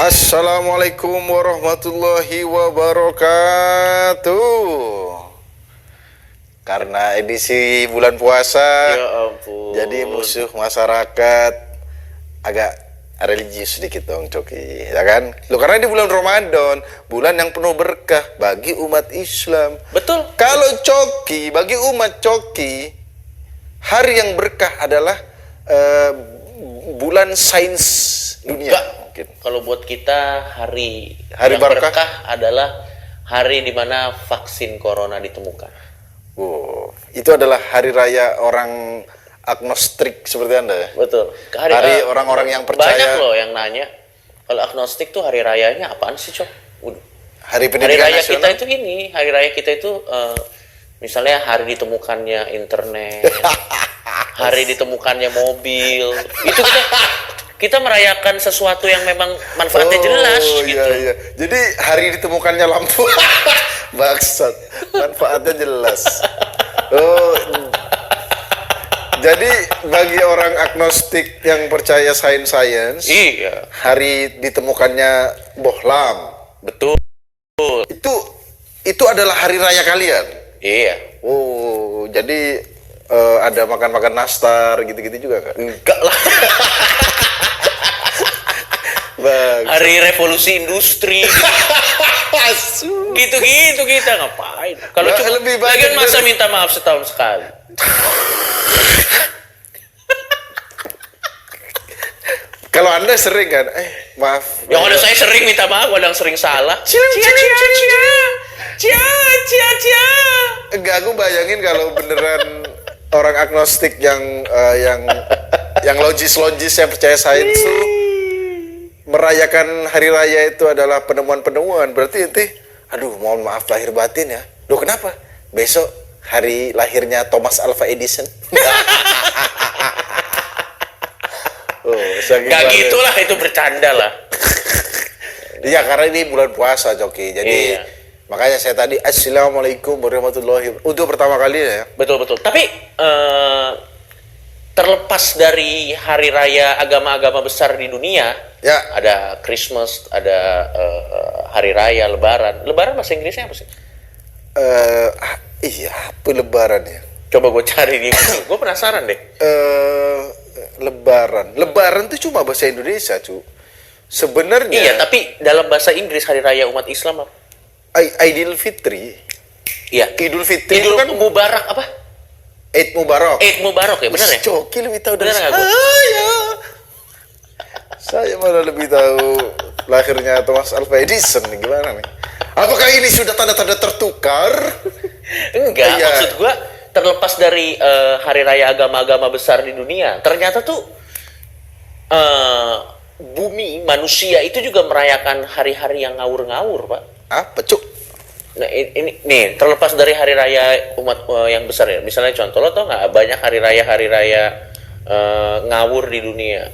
Assalamualaikum warahmatullahi wabarakatuh. Karena edisi bulan puasa, Ya ampun. jadi musuh masyarakat agak religius sedikit dong, Coki, ya kan? Loh, karena di bulan Ramadan, bulan yang penuh berkah bagi umat Islam. Betul. Kalau Coki, bagi umat Coki, hari yang berkah adalah bulan sains dunia. Enggak. Mungkin. Kalau buat kita hari Hari yang berkah? berkah adalah hari di mana vaksin corona ditemukan. Wow, itu adalah hari raya orang agnostik seperti Anda ya? Betul. Hari orang-orang yang percaya. Banyak loh yang nanya. Kalau agnostik tuh hari rayanya apaan sih, Cok? Waduh. Hari Hari pendidikan raya nasional. kita itu ini, hari raya kita itu misalnya hari ditemukannya internet, hari ditemukannya mobil. Itu kita merayakan sesuatu yang memang manfaatnya jelas gitu. Iya. Jadi hari ditemukannya lampu. Baksat. Manfaatnya jelas. Oh. Jadi bagi orang agnostik yang percaya sains, Iya, hari ditemukannya bohlam. betul. Itu adalah hari raya kalian. Iya. Oh, jadi ada makan-makan nastar gitu-gitu juga kan? Enggak lah. Hari revolusi industri gitu-gitu kita ngapain? Kalau Ya, cuma lebih baik lagian masa dari- minta maaf setahun sekali. Kalau Anda sering kan, maaf. Yang ada saya sering minta maaf, ada yang sering salah. Cia. Enggak, aku bayangin kalau beneran orang agnostik yang logis yang percaya sains tuh merayakan hari raya itu adalah penemuan-penemuan. Berarti aduh, mohon maaf lahir batin ya. Loh, kenapa? Besok hari lahirnya Thomas Alva Edison. Oh, saking Gak banget. gitulah, itu bercanda lah. Iya, karena ini bulan puasa, Coki. Jadi Iya. makanya saya tadi assalamualaikum warahmatullahi wabarakatuh. Untuk pertama kalinya ya. Betul. Tapi terlepas dari hari raya agama-agama besar di dunia, Ya. ada Christmas, ada hari raya Lebaran. Lebaran bahasa Inggrisnya apa sih? Iya, apa lebaran ya? Coba gue cari di Google. Gue penasaran deh. Lebaran tuh cuma bahasa Indonesia, cu. Sebenarnya Iya, tapi dalam bahasa Inggris hari raya umat Islam apa? Idul Fitri. Iya. Idul Fitri Idul itu kan Mubarak apa? Eid Mubarak. Eid Mubarak ya, benar ya? Coki lebih tahu dari Benar nggak, Bu? saya. Saya malah lebih tahu lahirnya Thomas Alva Edison nih, gimana nih? Apakah ini sudah tanda-tanda tertukar? Enggak, Iya. maksud gua terlepas dari hari raya agama-agama besar di dunia, ternyata tuh bumi manusia itu juga merayakan hari-hari yang ngawur-ngawur, Pak. Apa, cuk? Nah, ini nih terlepas dari hari raya umat yang besar ya. Misalnya contoh, lo tau nggak banyak hari raya ngawur di dunia?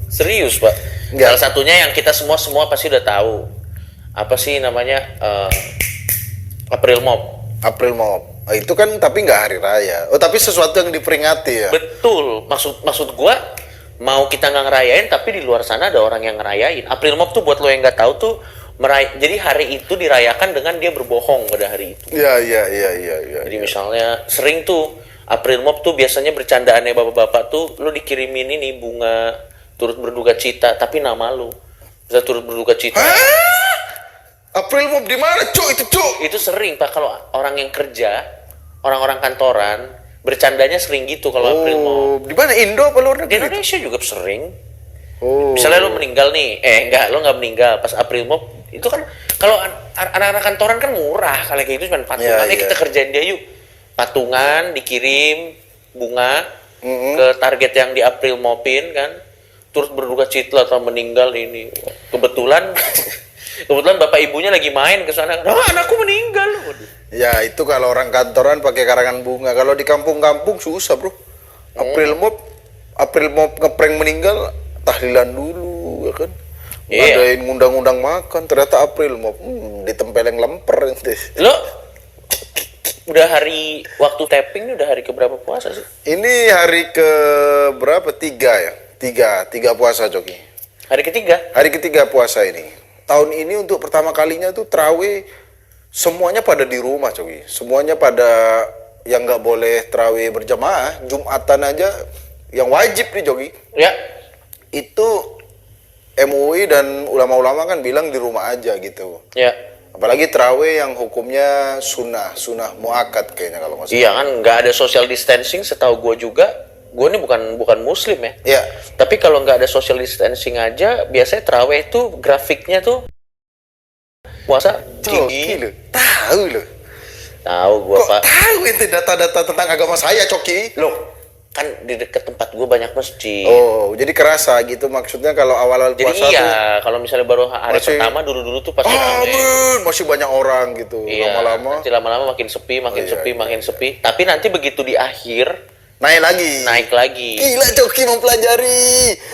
Serius, Pak. Nggak. Salah satunya yang kita semua pasti udah tahu. Apa sih namanya? April Mop. April Mop. Itu kan tapi nggak hari raya. Oh, tapi sesuatu yang diperingati ya. Betul. Maksud gua mau kita nggak ngerayain tapi di luar sana ada orang yang ngerayain. April Mop tuh buat lo yang nggak tahu tuh jadi hari itu dirayakan dengan dia berbohong pada hari itu. Iya. Jadi misalnya sering tuh April Mop tuh biasanya bercandaannya bapak-bapak tuh lo dikirimin ini bunga turut berduka cita tapi nama lo bisa turut berduka cita. April Mop di mana, cuk? Itu, cuk. Itu sering Pak, kalau orang yang kerja, orang-orang kantoran bercandanya sering gitu kalau April Mop. Oh, di mana, Indo apa luar Di negeri? Indonesia juga sering. Oh. Misalnya lo meninggal nih, lo nggak meninggal pas April Mop, itu kan kalau anak-anak kantoran kan murah, kalau kayak gitu cuma patungan, Iya. kita kerjain dia yuk, patungan dikirim bunga ke target yang di April Mopin kan, turut berduka cita atau meninggal ini, kebetulan bapak ibunya lagi main ke sana, anakku meninggal. Waduh. Ya, itu kalau orang kantoran pakai karangan bunga. Kalau di kampung-kampung susah, Bro. April Mop ngeprank meninggal, tahlilan dulu, ya kan? Iya. Ngadain ngundang-undang makan, ternyata April Mop ditempeleng lemper ente. Lo udah hari waktu tapping ini udah hari keberapa puasa sih? Ini hari ke berapa? 3 ya? Tiga puasa, Coki. Hari ketiga. Hari ketiga puasa ini. Tahun ini untuk pertama kalinya tuh terawih semuanya pada di rumah, coy. Semuanya pada yang nggak boleh terawih berjamaah, Jumatan aja yang wajib nih, Jogi. Ya. Itu MUI dan ulama-ulama kan bilang di rumah aja gitu. Ya. Apalagi terawih yang hukumnya sunnah muakkad kayaknya kalau nggak salah. Iya kan, nggak ada social distancing setahu gue juga. Gue ini bukan muslim ya. Iya. Tapi kalau nggak ada social distancing aja, biasanya terawih itu grafiknya tuh puasa tinggi. Coki lu, tahu lu. Tahu gue Kok Pak. tahu itu data-data tentang agama saya, Coki? Loh, kan di dekat tempat gue banyak masjid. Oh, jadi kerasa gitu maksudnya kalau awal-awal Jadi puasa tuh. iya, kalau misalnya baru hari Masih- pertama dulu-dulu tuh pasti Ah, rame. men, masih banyak orang gitu. Iya, Lama-lama nanti lama-lama makin sepi, makin Oh, iya, sepi, iya, makin sepi. Tapi nanti begitu di akhir naik lagi. naik lagi. Gila, Coki mempelajari.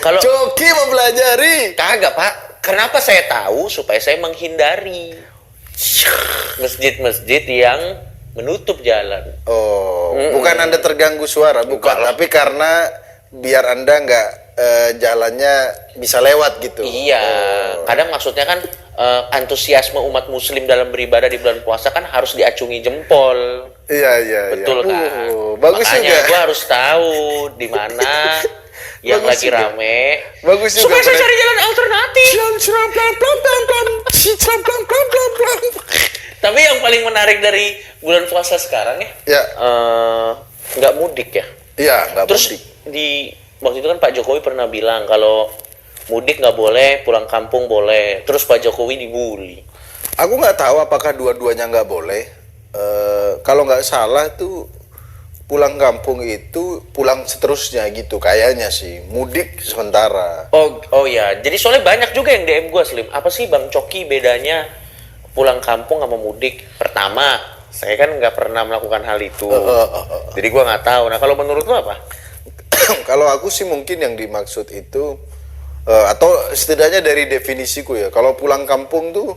Kalau- Coki mempelajari. Kagak Pak, kenapa saya tahu supaya saya menghindari masjid-masjid yang menutup jalan. Oh, bukan Anda terganggu suara, bukan. Enggak lah. Tapi karena biar Anda nggak jalannya bisa lewat gitu. Iya, kadang maksudnya kan antusiasme umat muslim dalam beribadah di bulan puasa kan harus diacungi jempol. Iya, iya, Betul iya. kan? Bagus Makanya juga. gua harus tahu di mana yang Bagus lagi juga. rame. Bagus juga, Supaya saya Bro. cari jalan alternatif. Tapi yang paling menarik dari bulan puasa sekarang ya, Ya. nggak mudik ya. Iya, nggak Terus mudik. di waktu itu kan Pak Jokowi pernah bilang kalau mudik nggak boleh, pulang kampung boleh. Terus Pak Jokowi dibully. Aku nggak tahu apakah dua-duanya nggak boleh. Kalau nggak salah tuh pulang kampung itu pulang seterusnya gitu kayaknya sih. Mudik sementara. Oh ya, jadi soalnya banyak juga yang DM gue Slim. Apa sih Bang Coki bedanya pulang kampung sama mudik? Pertama, saya kan nggak pernah melakukan hal itu. Jadi gue nggak tahu. Nah kalau menurut lo apa? Kalau aku sih mungkin yang dimaksud itu atau setidaknya dari definisiku ya. Kalau pulang kampung tuh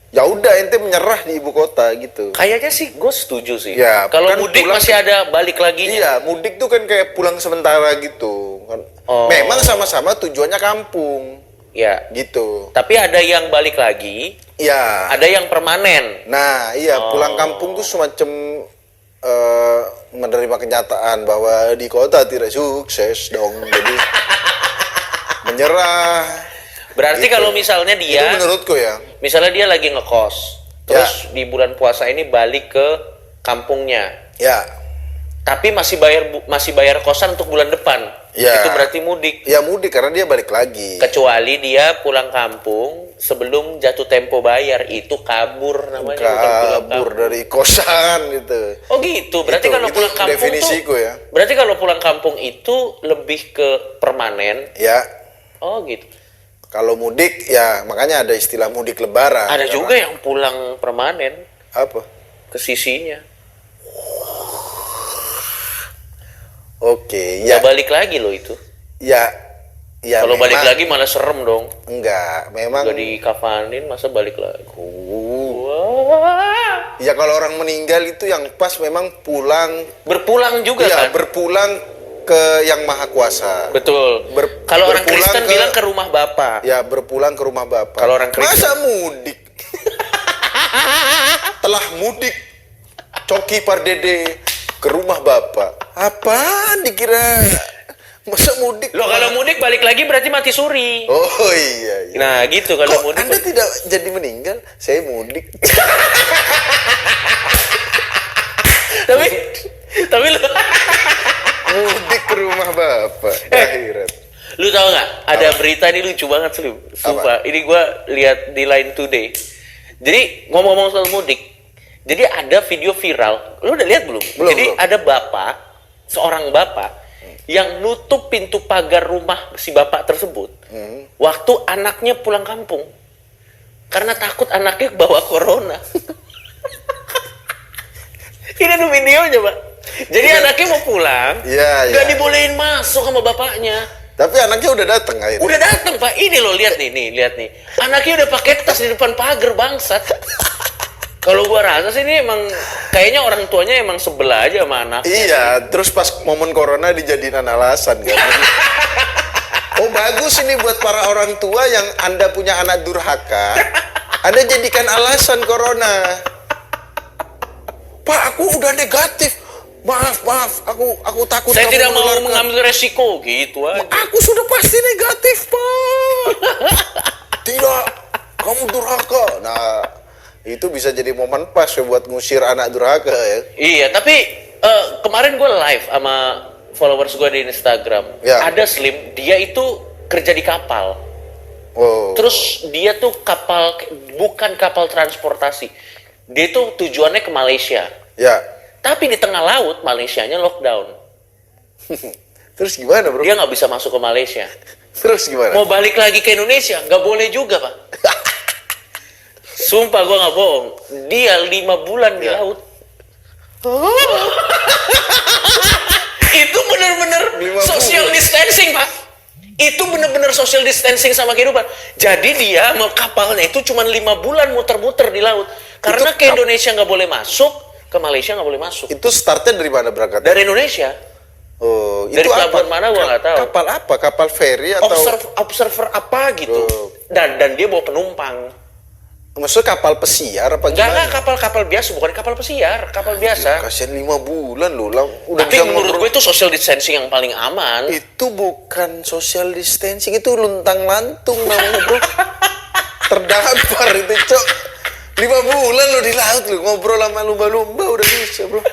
ya udah ente menyerah di ibu kota gitu. Kayaknya sih gue setuju sih. Ya, Kalau kan mudik pulang- masih ada balik lagi. Iya, mudik tuh kan kayak pulang sementara gitu kan. Oh. Memang sama-sama tujuannya kampung Ya. gitu. Tapi ada yang balik lagi, Iya. ada yang permanen. Nah, iya pulang kampung tuh semacam menerima kenyataan bahwa di kota tidak sukses dong. Jadi menyerah. Berarti Gitu. kalau misalnya Itu dia, menurutku ya. misalnya dia lagi ngekos, terus di bulan puasa ini balik ke kampungnya, Ya. tapi masih bayar kosan untuk bulan depan, Ya. itu berarti mudik. Ya mudik karena dia balik lagi. Kecuali dia pulang kampung sebelum jatuh tempo bayar, itu kabur namanya. bukan pulang Kabur kampung. dari kosan gitu. Oh gitu. Berarti Itu- kalau itu pulang kampung definisiku tuh, ya. berarti kalau pulang kampung itu lebih ke permanen. Ya. Oh gitu. Kalau mudik ya makanya ada istilah mudik lebaran. Ada Karena- juga yang pulang permanen apa? ke sisinya. Oke, Ya ya. balik lagi loh itu. Ya. Ya. Kalau balik memang- lagi malah serem dong. enggak, memang Udah dikafanin masa balik lagi. Uh, Wah. ya kalau orang meninggal itu yang pas memang pulang Berpulang juga ya kan? berpulang ke yang maha kuasa. Betul. Ber- Kalau orang berpulang Kristen ke- bilang ke rumah Bapak. Ya berpulang ke rumah Bapak. Kalau orang Kristen- Masa mudik? Telah mudik Coki Pardede ke rumah Bapak. Apaan dikira? Masa mudik? Loh kalau mudik balik lagi berarti mati suri. Oh iya, iya. Nah gitu kalau Kok mudik. Anda tidak jadi meninggal? Saya mudik. tapi lu Mudik ke rumah Bapak. Akhirat. lu tahu nggak? Ada berita ini lucu banget sih. Sumpah. Ini gue lihat di Line Today. Jadi ngomong-ngomong soal mudik. Jadi ada video viral. Lu udah lihat belum? Belum, Jadi belum. ada seorang bapak yang nutup pintu pagar rumah si bapak tersebut. Waktu anaknya pulang kampung. Karena takut anaknya bawa corona. Ini ada videonya, Pak. Jadi anaknya mau pulang, Iya, nggak iya. dibolehin masuk sama bapaknya. Tapi anaknya udah datang akhirnya. Udah datang Pak, ini loh lihat nih, lihat nih. Anaknya udah pakai tas di depan pagar bangsat. Kalau gua rasa sih ini emang kayaknya orang tuanya emang sebel aja sama anaknya. Iya, terus pas momen corona dijadiin alasan kan. Oh bagus ini buat para orang tua yang Anda punya anak durhaka. Anda jadikan alasan corona. Pak, aku udah negatif. Maaf, aku takut. Saya kamu tidak mau menularkan. mengambil resiko gitu aja. Aku sudah pasti negatif, Pak. Tidak, kamu durhaka. Nah, itu bisa jadi momen pas ya buat ngusir anak durhaka ya. Iya, tapi kemarin gue live sama followers gue di Instagram. Ya. Ada Slim, dia itu kerja di kapal. Oh. Terus dia tuh bukan kapal transportasi. Dia tuh tujuannya ke Malaysia. Ya. Tapi di tengah laut, Malaysianya lockdown. Terus gimana, Bro? Dia nggak bisa masuk ke Malaysia. Terus gimana? Mau balik lagi ke Indonesia, nggak boleh juga, Pak. Sumpah gue nggak bohong. Dia 5 bulan di laut. Itu bener-bener 5 social bulan. distancing, Pak. Itu bener-bener social distancing sama kehidupan. Jadi dia mau kapalnya itu cuma 5 bulan muter-muter di laut. Karena ke Indonesia nggak boleh masuk, ke Malaysia nggak boleh masuk. Itu startnya dari mana berangkat? Dari Indonesia. Oh, Dari itu pelabuhan apa? mana gua nggak tahu. Kapal apa? Kapal feri atau Observer apa gitu. Oh. Dan dia bawa penumpang. maksudnya kapal pesiar apa Enggak gimana? kapal biasa, bukan kapal pesiar, kapal biasa. Kasihan 5 bulan loh, udah Tapi bisa menurut ngobrol. gue itu social distancing yang paling aman. Itu bukan social distancing, itu luntang lantung namanya, Bro. Terdampar itu, Cok. 5 bulan lo di laut lo ngobrol sama lumba-lumba udah bisa, Bro.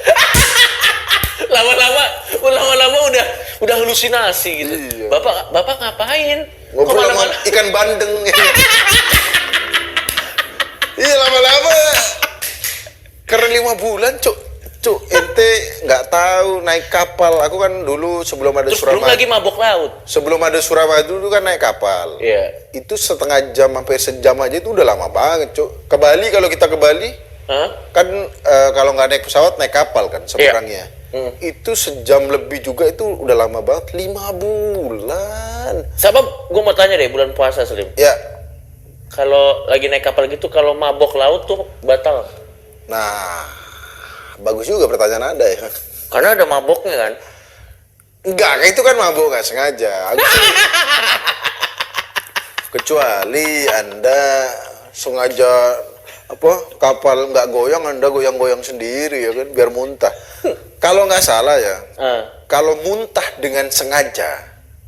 Lama-lama udah halusinasi gitu. Iya. Bapak ngapain? Ngobrol sama Kemana-mana? ikan bandeng. Iya, lama-lama. Karena 5 bulan, Cok, ente nggak tahu naik kapal. Aku kan dulu sebelum ada Terus belum Suramadu. lagi mabok laut. Sebelum ada Suramadu dulu kan naik kapal. Iya. Itu setengah jam sampai sejam aja itu udah lama banget, Cok. Ke Bali, kalau kita ke Bali Hah? kan kalau nggak naik pesawat naik kapal kan seberangnya. Itu sejam lebih juga, itu udah lama banget. 5 bulan. Sabab, gue mau tanya deh, bulan puasa Slim. Ya. Kalau lagi naik kapal gitu, kalau mabok laut tuh batal. Nah, bagus juga pertanyaan Anda ya. Karena ada maboknya kan. Enggak, itu kan mabuk nggak sengaja. Kecuali Anda sengaja kapal nggak goyang, Anda goyang-goyang sendiri ya kan biar muntah. Kalau nggak salah ya, kalau muntah dengan sengaja,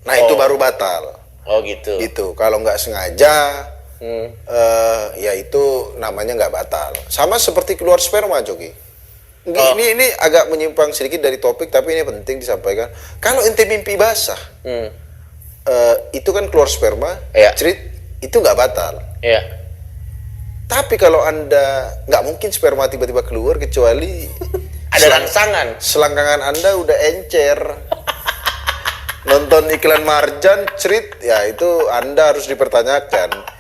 nah itu baru batal. Oh gitu. Gitu. Kalau nggak sengaja, ya itu namanya nggak batal. Sama seperti keluar sperma, Jogi. Ini agak menyimpang sedikit dari topik, tapi ini penting disampaikan. Kalau ente mimpi basah, itu kan keluar sperma, Iya. cerit, itu nggak batal. Iya. Tapi kalau Anda nggak mungkin sperma tiba-tiba keluar kecuali Ada rangsangan. selangkangan Anda udah encer. Nonton iklan Marjan, cerit, ya itu Anda harus dipertanyakan.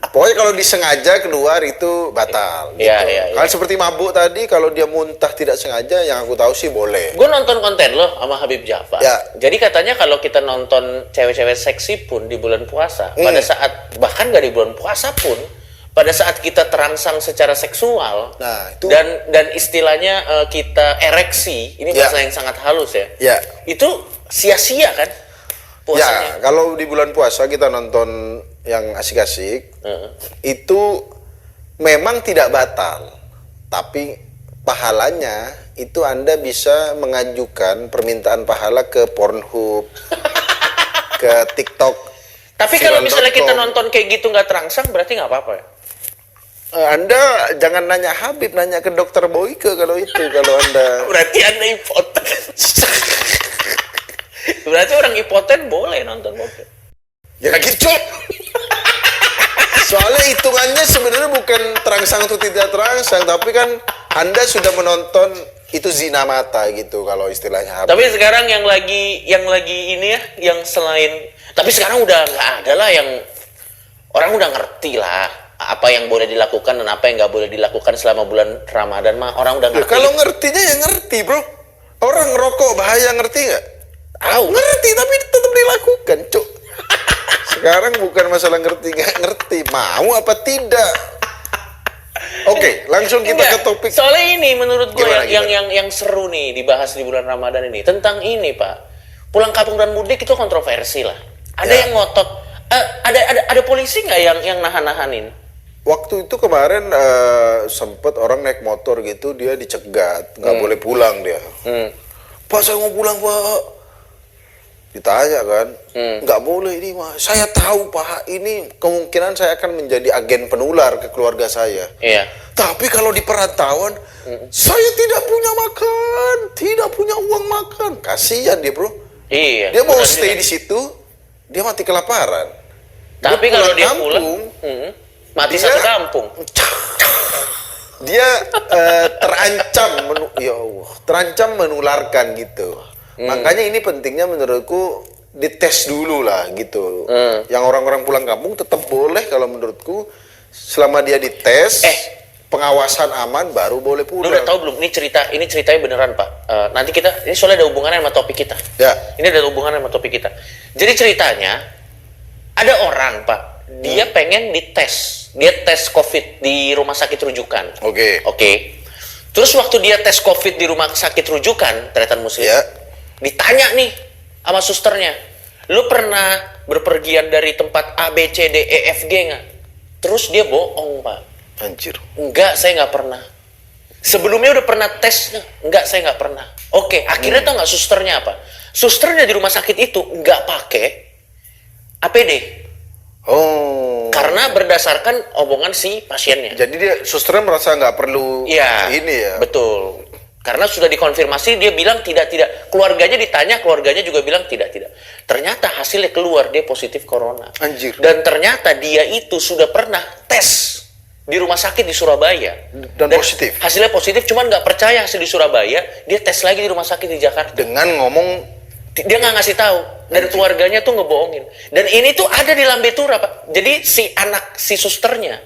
Pokoknya kalau disengaja keluar itu batal. Iya, gitu. iya. Kan seperti mabuk tadi, kalau dia muntah tidak sengaja, yang aku tahu sih boleh. Gue nonton konten lo sama Habib Jafar. Ya. Jadi katanya kalau kita nonton cewek-cewek seksi pun di bulan puasa, pada saat bahkan gak di bulan puasa pun, pada saat kita terangsang secara seksual, Nah, itu- dan istilahnya kita ereksi, ini Ya. bahasa yang sangat halus ya. Ya. Itu sia-sia kan puasanya. Ya, kalau di bulan puasa kita nonton yang asik-asik, itu memang tidak batal, tapi pahalanya itu Anda bisa mengajukan permintaan pahala ke Pornhub, ke TikTok. Tapi kalau misalnya kita viral.com. nonton kayak gitu nggak terangsang, berarti nggak apa-apa ya? Anda jangan nanya Habib, nanya ke dokter Boyke kalau itu, kalau Anda. Berarti Anda impoten. Berarti orang impoten boleh nonton bokep. Ya gitu. Soalnya hitungannya sebenarnya bukan terangsang atau tidak terangsang, tapi kan Anda sudah menonton itu zina mata gitu kalau istilahnya Habib. Tapi sekarang yang lagi ini ya, yang selain, tapi sekarang udah nggak ada lah, yang orang udah ngerti lah apa yang boleh dilakukan dan apa yang nggak boleh dilakukan selama bulan Ramadan mah orang udah Ya, ngerti. kalau ngertinya ya ngerti, Bro. Orang ngerokok bahaya, ngerti nggak? Tahu. Ngerti, tapi tetap dilakukan, Cuk. Sekarang bukan masalah ngerti nggak ngerti, mau apa tidak. Oke, langsung kita Enggak, ke topik. soalnya ini menurut gue Gimana, yang seru nih dibahas di bulan Ramadan ini tentang ini, Pak. pulang kampung dan mudik itu kontroversi lah. Ada Ya. yang ngotot. Ada polisi nggak yang nahan-nahanin? Waktu itu kemarin sempet orang naik motor gitu, dia dicegat, nggak boleh pulang dia. Pak, saya mau pulang, Pak. Ditanya kan, nggak boleh ini, Mas. Saya tahu, Pak, ini kemungkinan saya akan menjadi agen penular ke keluarga saya. Iya. Tapi kalau di perantauan, saya tidak punya makan, tidak punya uang makan. Kasihan dia, bro. Iya. Dia mau benar stay juga. di situ, dia mati kelaparan. Tapi kalau dia pulang, kampung, mati dia- satu kampung. dia terancam, ya Allah, terancam menularkan gitu. Makanya ini pentingnya menurutku dites dulu lah gitu. Yang orang-orang pulang kampung tetap boleh kalau menurutku selama dia dites, pengawasan aman baru boleh Lu pulang. udah tahu belum? Ini ceritanya beneran, Pak. Nanti ini soalnya ada hubungannya sama topik kita. Ya. Ini ada hubungannya sama topik kita. Jadi ceritanya ada orang, Pak. Dia pengen dites. Dia tes COVID di rumah sakit rujukan. Oke. Oke. Terus waktu dia tes COVID di rumah sakit rujukan, Tretan Muslim, Ya. ditanya nih sama susternya, lu pernah berpergian dari tempat A, B, C, D, E, F, G nggak? Terus dia bohong, Pak. Anjir. Enggak, saya nggak pernah. Sebelumnya udah pernah tes? Enggak, saya nggak pernah. Oke, akhirnya tau nggak susternya apa? Susternya di rumah sakit itu nggak pakai APD. Oh. Karena berdasarkan omongan si pasiennya. Jadi dia susternya merasa nggak perlu Iya, ini ya. betul. Karena sudah dikonfirmasi, dia bilang tidak. Keluarganya ditanya, keluarganya juga bilang tidak. Ternyata hasilnya keluar, dia positif corona. Anjir. Dan ternyata dia itu sudah pernah tes di rumah sakit di Surabaya. Dan positif? Hasilnya positif, cuman nggak percaya hasil di Surabaya, dia tes lagi di rumah sakit di Jakarta. Dengan ngomong Dia nggak ngasih tahu. Dan keluarganya tuh ngebohongin. Dan ini tuh ada di Lambe Tura, Pak. Jadi si susternya,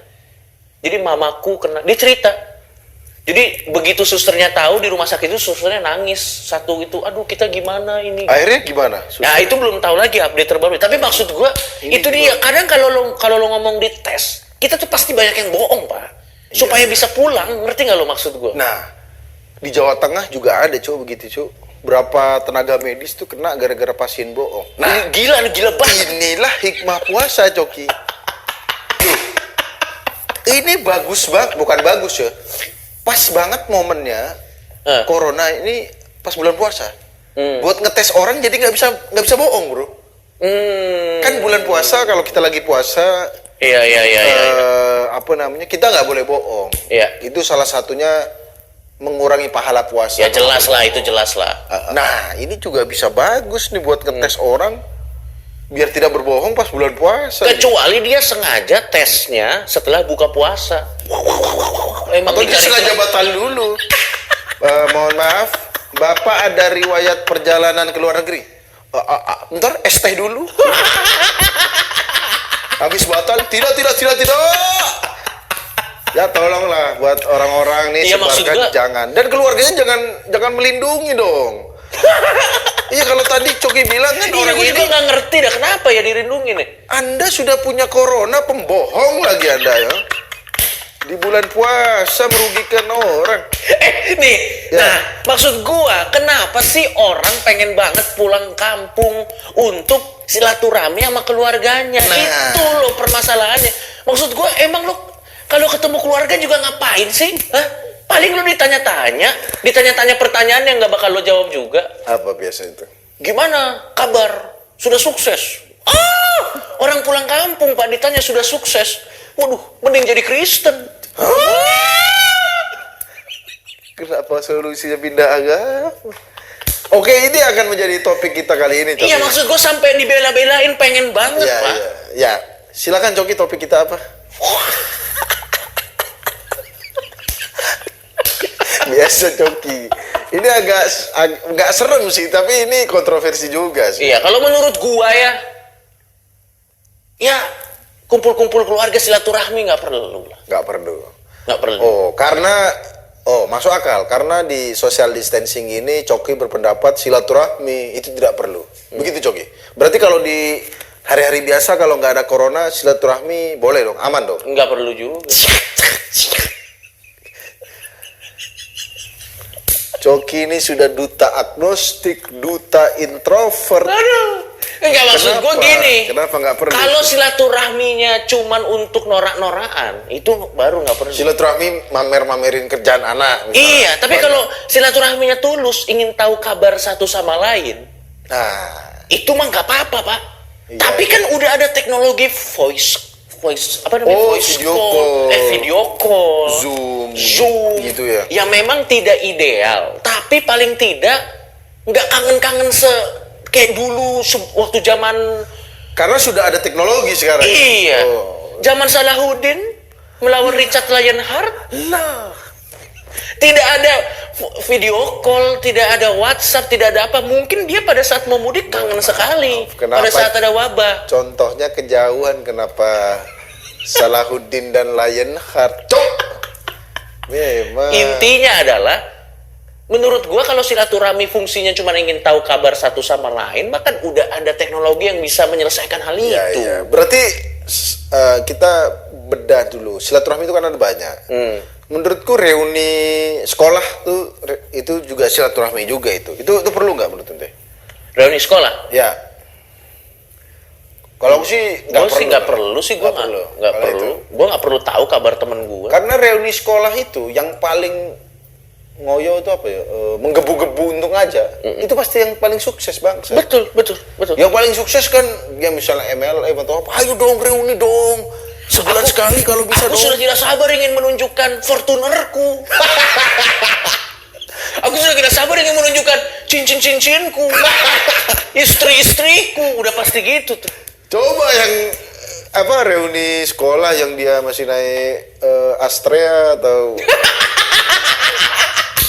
jadi mamaku kena, dia cerita. Jadi begitu susternya tahu di rumah sakit itu, susternya nangis satu itu, aduh kita gimana ini. akhirnya gimana? Nah itu belum tahu lagi update terbaru. Tapi maksud gua Ini itu dia. Kadang kalau lo ngomong di tes, kita tuh pasti banyak yang bohong, Pak. Supaya bisa pulang, ngerti nggak lo maksud gua? Nah, di Jawa Tengah juga ada, Cuk, begitu, Cuk. Berapa tenaga medis tuh kena gara-gara pasien bohong. Nah, gila banget. Inilah hikmah puasa, Coki. Tuh. Ini bagus banget, bukan bagus ya. Pas banget momennya corona ini pas bulan puasa. Buat ngetes orang jadi nggak bisa bohong, bro. Kan bulan puasa kalau kita lagi puasa, Iya. apa namanya, kita nggak boleh bohong. Iya. Itu salah satunya mengurangi pahala puasa. Ya jelas lah, itu jelas lah. Nah, ini juga bisa bagus nih buat ngetes orang biar tidak berbohong pas bulan puasa. Kecuali dia sengaja tesnya setelah buka puasa. Emang Atau dia dicari- sengaja batal dulu. Mohon maaf, Bapak ada riwayat perjalanan ke luar negeri. Ntar es teh dulu. Habis batal, tidak. Ya tolonglah buat orang-orang nih, Iya, maksud sebarkan gua- jangan. Dan keluarganya jangan melindungi dong. Iya, kalau tadi Coki bilang kan Iya, orang gue ini, juga nggak ngerti dah kenapa ya dirindungin nih. Anda sudah punya corona, pembohong lagi Anda ya. Di bulan puasa merugikan orang. Nih, Ya. nah maksud gua kenapa sih orang pengen banget pulang kampung untuk silaturahmi sama keluarganya? Nah. Itu loh permasalahannya. Maksud gua emang lo kalau ketemu keluarga juga ngapain sih? Hah? Paling lo ditanya-tanya pertanyaan yang nggak bakal lo jawab juga. Apa biasa itu? Gimana kabar? Sudah sukses? Orang pulang kampung Pak ditanya sudah sukses. Waduh, mending jadi Kristen. Kenapa solusinya pindah agama? Oke, ini akan menjadi topik kita kali ini. Coki. Iya, maksud gue sampai dibela-belain pengen banget, Ya, Pak. ya. Silakan Coki, topik kita apa? Biasa Coki. Ini agak serem sih, tapi ini kontroversi juga sih. Iya, kalau menurut gua ya kumpul-kumpul keluarga silaturahmi nggak perlu. Nggak perlu. Nggak perlu. Masuk akal. Karena di social distancing ini Coki berpendapat silaturahmi itu tidak perlu. Begitu Coki. Berarti kalau di hari-hari biasa kalau nggak ada corona, silaturahmi boleh dong, aman dong. Nggak perlu juga. Coki ini sudah duta agnostik, duta introvert. Aduh. Enggak, maksud gue gini. Kenapa nggak perlu? Kalau silaturahminya cuman untuk norak-norakan, itu baru nggak perlu. Silaturahmi mamer-mamerin kerjaan anak. Misalnya. Iya, tapi kalau silaturahminya tulus, ingin tahu kabar satu sama lain, Nah, itu mah nggak apa-apa, Pak. Iya, Tapi iya. kan udah ada teknologi voice apa namanya? Oh, Voice video call, call. video call, Zoom, gitu ya. Yang memang tidak ideal, tapi paling tidak nggak kangen-kangen kayak dulu waktu zaman. Karena sudah ada teknologi sekarang. Iya. Oh. Zaman Salahuddin melawan Richard Lionheart. Lah. Tidak ada video call, tidak ada WhatsApp, tidak ada apa. Mungkin dia pada saat mau mudik kangen sekali. Kenapa? Pada saat ada wabah. Contohnya kejauhan kenapa Salahuddin dan Lionheart. Cok. Memang. Intinya adalah, menurut gua kalau silaturahmi fungsinya cuma ingin tahu kabar satu sama lain, maka udah ada teknologi yang bisa menyelesaikan hal Iya, itu. iya. Berarti kita bedah dulu. Silaturahmi itu kan ada banyak. Menurutku reuni sekolah tuh itu juga silaturahmi juga itu. Itu perlu nggak menurut ente? Reuni sekolah? Ya. Kalau aku sih Gue sih nggak perlu sih, gue nggak Kalau perlu. itu. Gue nggak perlu tahu kabar temen gue. Karena reuni sekolah itu yang paling ngoyo itu apa ya? Menggebu-gebu untuk ngajak. Itu pasti yang paling sukses, Bang. Betul. Yang paling sukses kan ya misalnya MLM atau apa. Ayo dong reuni dong. Sebulan sekali kalau bisa Aku dong. sudah tidak sabar ingin menunjukkan Fortunerku. Aku sudah tidak sabar ingin menunjukkan cincin-cincinku. Istri-istriku. Udah pasti gitu tuh. Coba yang apa reuni sekolah yang dia masih naik Astrea atau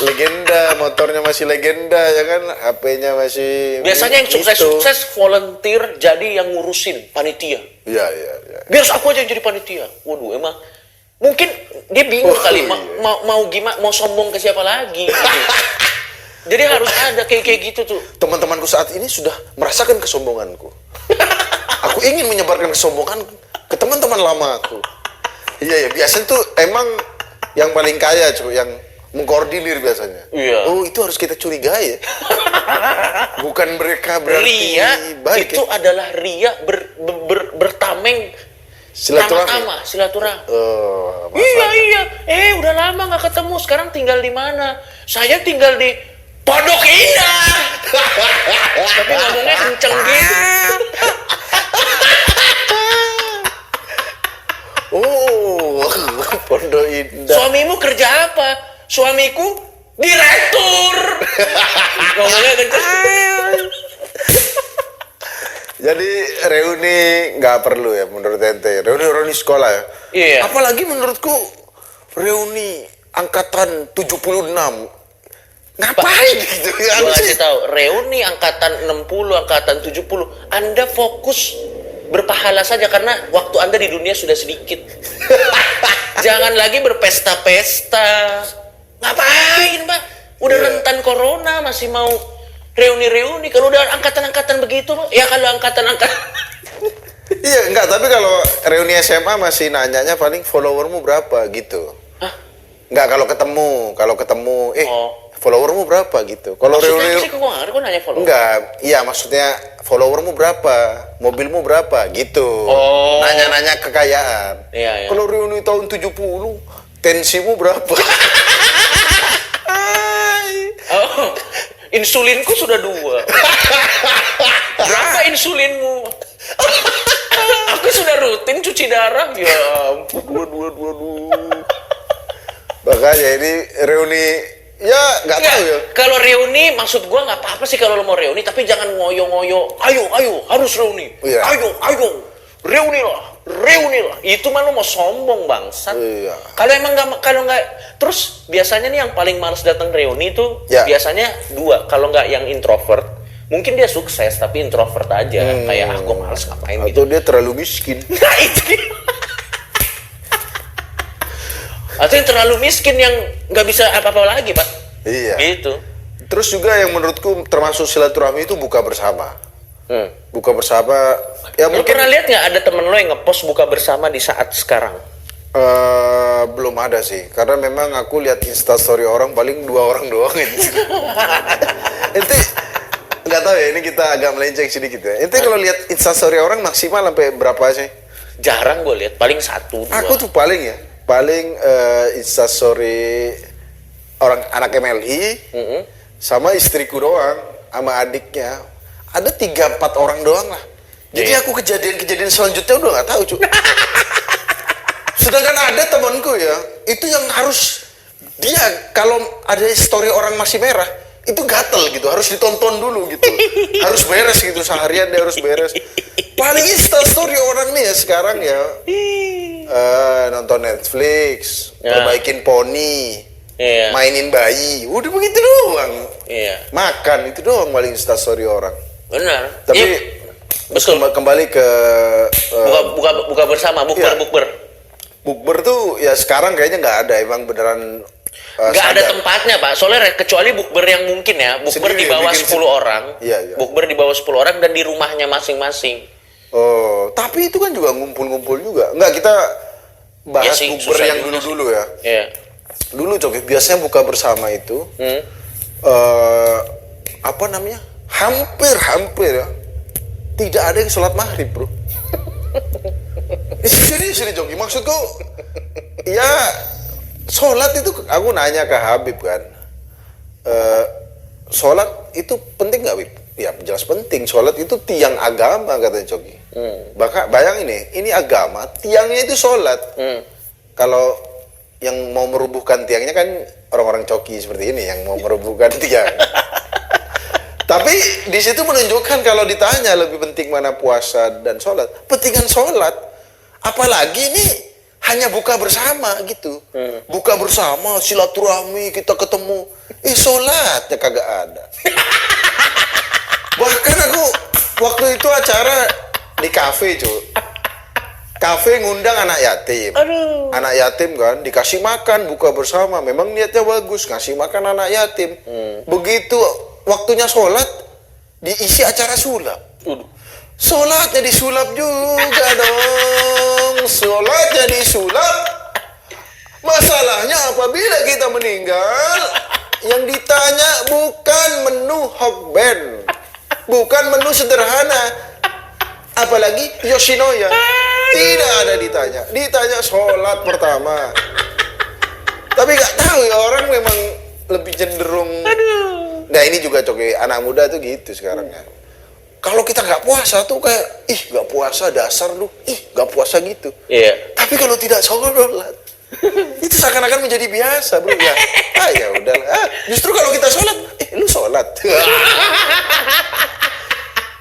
legenda, motornya masih legenda ya kan, HP-nya masih Biasanya yang itu. sukses volunteer jadi yang ngurusin panitia. Iya, iya, iya. Biar aku aja yang jadi panitia. Waduh, emang mungkin dia bingung kali iya. mau gimana, mau sombong ke siapa lagi. Gitu. Jadi harus ada kayak gitu tuh. Teman-temanku saat ini sudah merasakan kesombonganku. Aku ingin menyebarkan kesombongan ke teman-teman lama aku. Iya, ya, biasanya tuh emang yang paling kaya, cuy, yang mengkoordinir biasanya. Iya. Oh, itu harus kita curigai ya. Bukan mereka berarti Ria baik. itu Ya? adalah ria bertameng Silaturahmi. silaturahmi. Oh, Iya. Udah lama nggak ketemu. Sekarang tinggal di mana? Saya tinggal di Pondok Indah. Tapi ngomongnya kenceng gitu. Oh, Pondok Indah. Suamimu kerja apa? Suamiku direktur. Ngomongnya kenceng. Jadi reuni nggak perlu ya menurut ente. Reuni sekolah ya. Iya. Apalagi menurutku reuni angkatan 76. Ngapain gitu ya? Gua kasih tahu, reuni angkatan 60, angkatan 70, Anda fokus berpahala saja karena waktu Anda di dunia sudah sedikit. Jangan lagi berpesta-pesta. Ngapain, Pak? Udah rentan corona masih mau reuni-reuni. Kalau udah angkatan-angkatan begitu, ya kalau angkatan-angkatan Iya, enggak, tapi kalau reuni SMA masih nanyanya paling followermu berapa gitu. Hah? Enggak, kalau ketemu followermu berapa gitu. Kalau Maksudnya reuni sih kok nanya follow. enggak, iya maksudnya followermu berapa, mobilmu berapa gitu. Oh. Nanya-nanya kekayaan. Iya. Kalau reuni tahun 70, tensimu berapa? Oh, insulinku sudah 2. Berapa insulinmu? Aku sudah rutin cuci darah. Ya ampun, dua. Makanya ini reuni ya nggak tahu ya. Kalau reuni maksud gua nggak apa-apa sih kalau lo mau reuni, tapi jangan ngoyo-ngoyo. Ayo harus reuni. Iya. Ayo reunilah. Itu mah lo mau sombong bangsat. Iya. Kalau nggak terus biasanya nih yang paling males datang reuni itu Ya. biasanya 2. Kalau nggak yang introvert, mungkin dia sukses tapi introvert aja. Kayak aku males ngapain gitu. Atau dia terlalu miskin. Nah, itu dia. Atau yang terlalu miskin yang nggak bisa apa-apa lagi, Pak. Iya. Gitu. Terus juga yang menurutku termasuk silaturahmi itu buka bersama. Buka bersama ya Lu mungkin pernah lihat nggak ada temen lo yang ngepost buka bersama di saat sekarang? Belum ada sih, karena memang aku lihat instastory orang paling 2 orang doang itu. Ente nggak tahu ya, ini kita agak melenceng sedikit ya. Ente kalau lihat instastory orang maksimal sampai berapa sih? Jarang gue lihat, paling 1, 2. Aku tuh paling instastory orang anak MLI sama istriku doang, sama adiknya. Ada 3-4 orang doang lah. Jadi aku kejadian-kejadian selanjutnya udah nggak tahu cuy. Sedangkan ada temanku ya, itu yang harus dia kalau ada story orang masih merah itu gatel gitu, harus ditonton dulu gitu, harus beres gitu, seharian dia harus beres. Paling instastory orang nih ya sekarang ya nonton Netflix, perbaikin poni, mainin bayi, udah begitu doang. Makan itu doang paling instastory orang. Benar. Tapi betul. Kembali ke buka bersama, bukber tuh ya sekarang kayaknya nggak ada, emang beneran nggak ada tempatnya Pak, soalnya kecuali bukber yang mungkin ya, bukber di bawah 10 orang, bukber di bawah 10 orang dan di rumahnya masing-masing. Oh, tapi itu kan juga ngumpul-ngumpul juga. Nggak, kita bahas bukber yang dulu-dulu ya. Iya. Dulu coba biasanya buka bersama itu apa namanya, hampir ya tidak ada yang sholat maghrib bro. Serius ini Joki, maksudku ya sholat itu, aku nanya ke Habib kan, sholat itu penting nggak Habib? Ya jelas penting, sholat itu tiang agama katanya Joki. Bahkan bayang ini agama, tiangnya itu sholat. Kalau yang mau merubuhkan tiangnya kan orang-orang Coki seperti ini yang mau merubuhkan tiang. Tapi di situ menunjukkan kalau ditanya lebih penting mana puasa dan sholat, pentingan sholat. Apalagi ini hanya buka bersama gitu, buka bersama silaturahmi kita ketemu, sholatnya kagak ada. Bahkan aku waktu itu acara di kafe cuy, kafe ngundang anak yatim. Anak yatim kan dikasih makan buka bersama, memang niatnya bagus ngasih makan anak yatim. Begitu waktunya sholat diisi acara sulap. Sholatnya disulap juga dong. Sholatnya disulap. Masalahnya apabila kita meninggal, yang ditanya bukan menu hokben, bukan menu sederhana, apalagi Yoshinoya, tidak ada ditanya. Ditanya sholat pertama. Tapi nggak tahu ya, orang memang lebih cenderung. Nah ini juga Coki, anak muda tuh gitu sekarang ya. Kalau kita nggak puasa tuh kayak, nggak puasa dasar lu, nggak puasa gitu. Iya. Tapi kalau tidak sholat, itu seakan-akan menjadi biasa bro ya. Ya udahlah. Justru kalau kita sholat, lu sholat.